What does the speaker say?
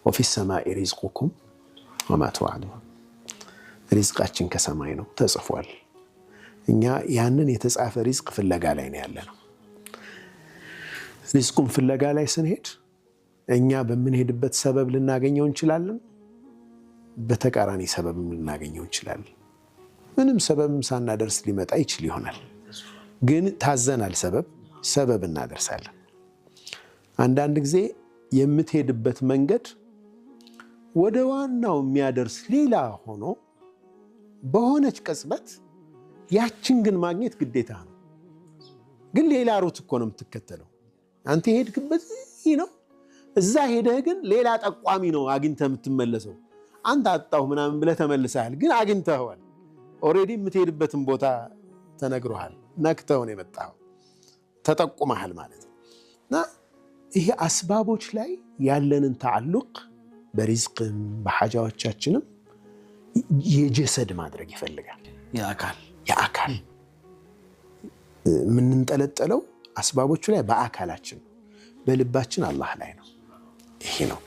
وفي السماء رزقكم وما توعدون ሪዝቃችን ከሰማይ ነው ተጽፏል እኛ ያንን የተጻፈ ሪዝቅ ፍለጋ ላይ ነው ያለነው ሪዝቁን ፍለጋ ላይ ስንሄድ እኛ በመንሄድበት ሰበብ ልናገኘው እንችላለን በተቃራኒ ሰበብ ልናገኘው እንችላለን ምንም ሰበብም ሳናደርስ ሊመጣ ይችል ይሆናል ግን ታዘናል ሰበብ እናደርሳለን አንዳንድ ጊዜ የምትሄድበት መንገድ ወደ ዋናው የሚያደርስ ሌላ ሆኖ በሆነች ቅጽበት ያችን ግን ማግኘት ግዴታ ነው ግን ሌላ ሩት እኮ ነው የምትከተለው አንተ ሄድክበት ነው እዛ ሄደህ ግን ሌላ ጠቋሚ ነው አግኝተህ የምትመለሰው አንተ አጣው ምናምን ብለህ ተመልሰሃል ግን አግኝተኸዋል ኦሬዲ የምትሄድበትን ቦታ ተነግሮሃል ነክተው ነው የመጣው ተጠቁመሃል ማለት ነውና ይሄ አስባቦች ላይ ያለንን ተዓልቅ በሪዝቅም በሐጃዎቻችንም የጀሰድ ማድረግ ይፈልጋል የአካል ምን እንጠለጠለው አስባቦቹ ላይ በአካላችን በልባችን አላህ ላይ ነው ይሄ ነው